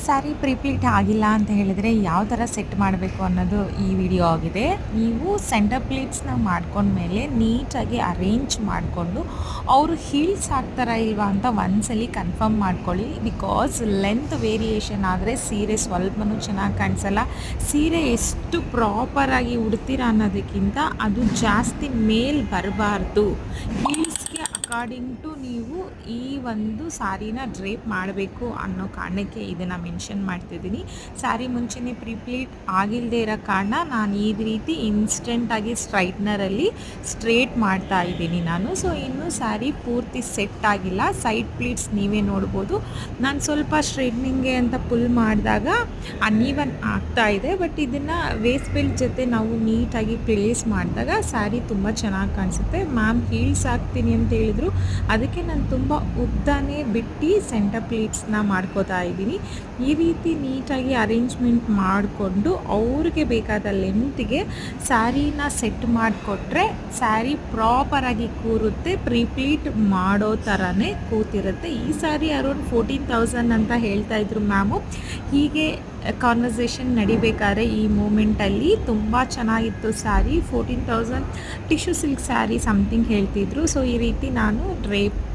ಸ್ಯಾರಿ ಪ್ರೀಪ್ಲೀಟ್ ಆಗಿಲ್ಲ ಅಂತ ಹೇಳಿದರೆ ಯಾವ ಥರ ಸೆಟ್ ಮಾಡಬೇಕು ಅನ್ನೋದು ಈ ವಿಡಿಯೋ ಆಗಿದೆ. ನೀವು ಸೆಂಟರ್ ಪ್ಲೀಟ್ಸ್ನ ಮಾಡ್ಕೊಂಡ್ಮೇಲೆ ನೀಟಾಗಿ ಅರೇಂಜ್ ಮಾಡಿಕೊಂಡು ಅವರು ಹೀಲ್ಸ್ ಹಾಕ್ತಾರಾ ಇಲ್ವಾ ಅಂತ ಒಂದ್ಸಲಿ ಕನ್ಫರ್ಮ್ ಮಾಡ್ಕೊಳ್ಳಿ. ಬಿಕಾಸ್ ಲೆಂತ್ ವೇರಿಯೇಷನ್ ಆದರೆ ಸೀರೆ ಸ್ವಲ್ಪನೂ ಚೆನ್ನಾಗಿ ಕಾಣಿಸಲ್ಲ. ಸೀರೆ ಎಷ್ಟು ಪ್ರಾಪರಾಗಿ ಉಡ್ತೀರ ಅನ್ನೋದಕ್ಕಿಂತ ಅದು ಜಾಸ್ತಿ ಮೇಲ್ ಬರಬಾರ್ದು. ಹೀಲ್ಸ್ಗೆ ಅಕಾರ್ಡಿಂಗ್ ಟು ನೀವು ಈ ಒಂದು ಸಾರಿನ ಡ್ರೇಪ್ ಮಾಡಬೇಕು ಅನ್ನೋ ಕಾರಣಕ್ಕೆ ಇದನ್ನು ಮೆನ್ಷನ್ ಮಾಡ್ತಿದ್ದೀನಿ. ಸ್ಯಾರಿ ಮುಂಚೆನೇ ಪ್ರೀಪ್ಲೀಟ್ ಆಗಿಲ್ಲದೆ ಇರೋ ಕಾರಣ ನಾನು ಈ ರೀತಿ ಇನ್ಸ್ಟೆಂಟಾಗಿ ಸ್ಟ್ರೈಟ್ನರಲ್ಲಿ ಸ್ಟ್ರೇಟ್ ಮಾಡ್ತಾ ಇದ್ದೀನಿ ನಾನು. ಸೊ ಇನ್ನೂ ಸ್ಯಾರಿ ಪೂರ್ತಿ ಸೆಟ್ ಆಗಿಲ್ಲ. ಸೈಡ್ ಪ್ಲೀಟ್ಸ್ ನೀವೇ ನೋಡ್ಬೋದು. ನಾನು ಸ್ವಲ್ಪ ಸ್ಟ್ರೈಟ್ನಿಂಗ್ಗೆ ಅಂತ ಪುಲ್ ಮಾಡಿದಾಗ ಅನ್ಈವನ್ ಆಗ್ತಾ ಇದೆ. ಬಟ್ ಇದನ್ನು ವೇಸ್ಟ್ ಬೆಲ್ಟ್ ಜೊತೆ ನಾವು ನೀಟಾಗಿ ಪ್ಲೇಸ್ ಮಾಡಿದಾಗ ಸ್ಯಾರಿ ತುಂಬ ಚೆನ್ನಾಗಿ ಕಾಣಿಸುತ್ತೆ. ಮ್ಯಾಮ್ ಹೀಲ್ಸ್ ಹಾಕ್ತೀನಿ ಅಂತ ಹೇಳಿದ್ರು, ಅದಕ್ಕೆ ನಾನು ತುಂಬ ಉದ್ದನೇ ಬಿಟ್ಟು ಸೆಂಟರ್ ಪ್ಲೀಟ್ಸ್ನ ಮಾಡ್ಕೋತಾ ಇದ್ದೀನಿ. ಈ ರೀತಿ ನೀಟಾಗಿ ಅರೇಂಜ್ಮೆಂಟ್ ಮಾಡಿಕೊಂಡು ಅವ್ರಿಗೆ ಬೇಕಾದ ಲೆಂತ್ಗೆ ಸ್ಯಾರಿನ ಸೆಟ್ ಮಾಡಿಕೊಟ್ರೆ ಸ್ಯಾರಿ ಪ್ರಾಪರಾಗಿ ಕೂರುತ್ತೆ. ಪ್ರೀಪ್ಲೀಟ್ ಮಾಡೋ ಥರನೇ ಕೂತಿರುತ್ತೆ. ಈ ಸ್ಯಾರಿ ಅರೌಂಡ್ 14,000 ಅಂತ ಹೇಳ್ತಾ ಇದ್ರು ಮ್ಯಾಮು. ಹೀಗೆ ಕಾನ್ವರ್ಸೇಷನ್ ನಡಿಬೇಕಾದ್ರೆ ಈ ಮೂಮೆಂಟಲ್ಲಿ ತುಂಬ ಚೆನ್ನಾಗಿತ್ತು sari. 14,000 tissue silk sari something ಹೇಳ್ತಿದ್ರು. ಸೊ ಈ ರೀತಿ ನಾನು ಡ್ರೇಪ್